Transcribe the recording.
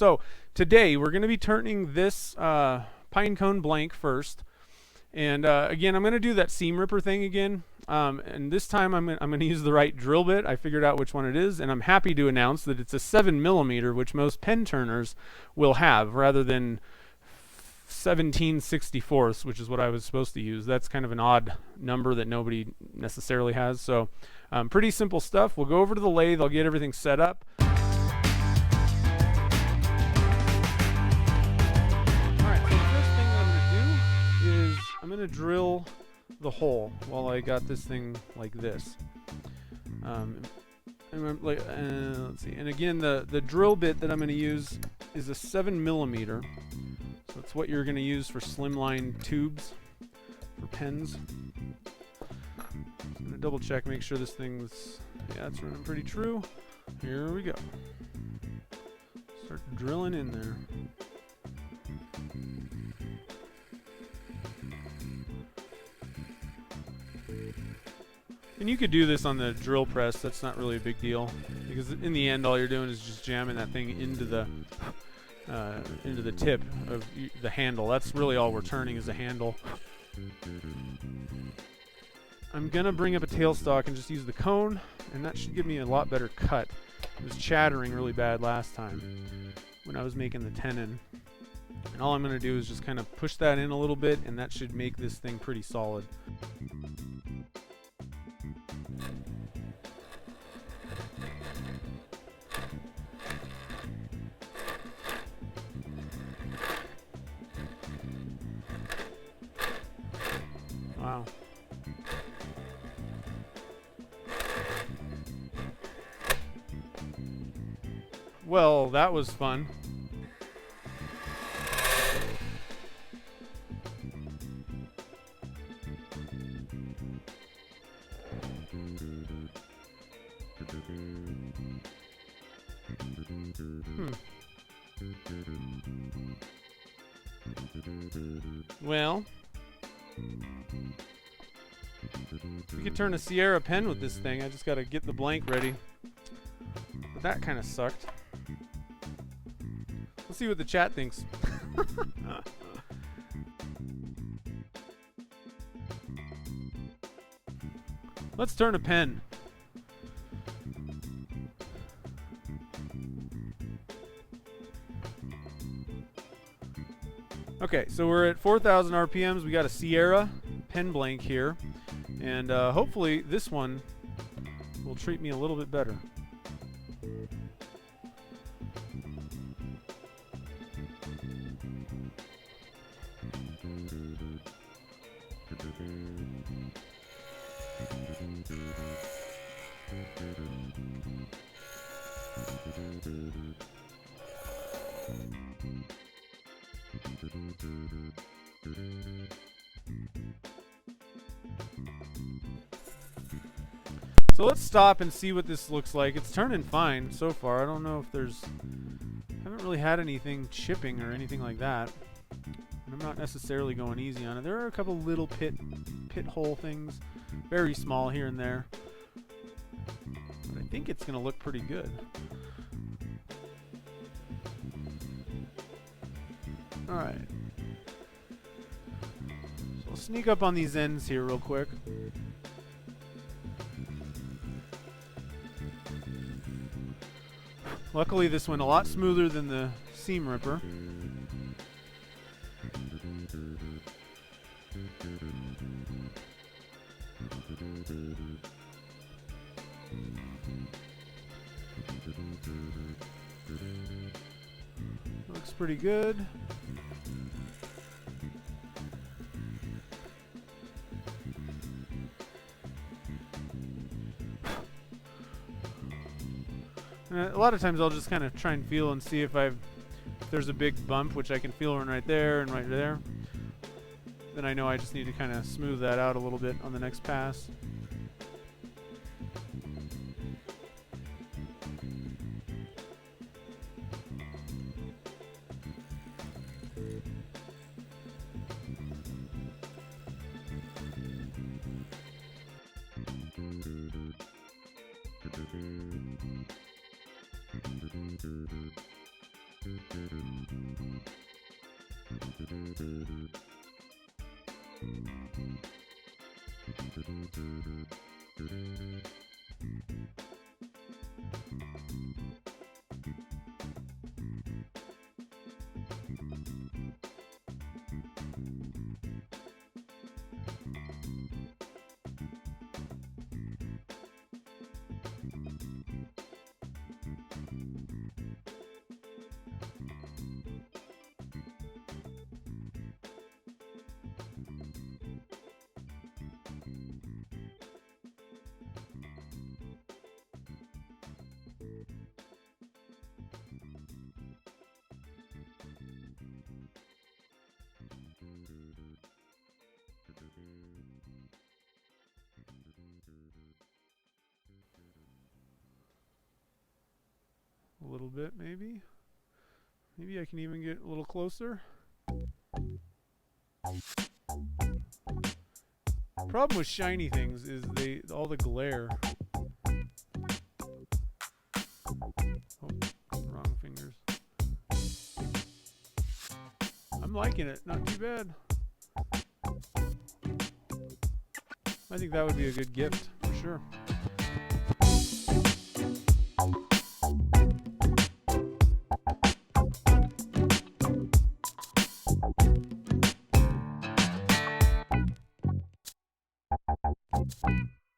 So today we're going to be turning this pine cone blank first. And again, I'm going to do that seam ripper thing again. And this time I'm going to use the right drill bit. I figured out which one it is, and I'm happy to announce that it's a 7mm, which most pen turners will have, rather than 17/64, which is what I was supposed to use. That's kind of an odd number that nobody necessarily has. So pretty simple stuff. We'll go over to the lathe. I'll get everything set up. I'm going to drill the hole while I got this thing like this. Let's see. And again, the drill bit that I'm going to use is a 7mm. So it's what you're going to use for slimline tubes for pens. I'm going to double check, make sure this thing's, yeah, it's running pretty true. Here we go. Start drilling in there. And you could do this on the drill press. That's not really a big deal, because in the end all you're doing is just jamming that thing into the tip of the handle. That's really all we're turning, is the handle. I'm gonna bring up a tailstock and just use the cone, and that should give me a lot better cut. It was chattering really bad last time when I was making the tenon. And all I'm gonna do is just kind of push that in a little bit, and that should make this thing pretty solid. Wow. Well, that was fun. Well, we could turn a Sierra pen with this thing. I just got to get the blank ready. But that kind of sucked. Let's see what the chat thinks. Let's turn a pen. Okay, so we're at 4,000 RPMs. We got a Sierra pen blank here, and hopefully this one will treat me a little bit better. So let's stop and see what this looks like. It's turning fine so far. I don't know if there's... I haven't really had anything chipping or anything like that. And I'm not necessarily going easy on it. There are a couple little pit hole things. Very small here and there. But I think it's going to look pretty good. Alright. So I'll sneak up on these ends here real quick. Luckily, this went a lot smoother than the seam ripper. Looks pretty good. A lot of times I'll just kind of try and feel and see if there's a big bump, which I can feel right there and right there. Then I know I just need to kind of smooth that out a little bit on the next pass. A little bit, maybe. Maybe I can even get a little closer. Problem with shiny things is all the glare. Oh, wrong fingers. I'm liking it, not too bad. I think that would be a good gift for sure.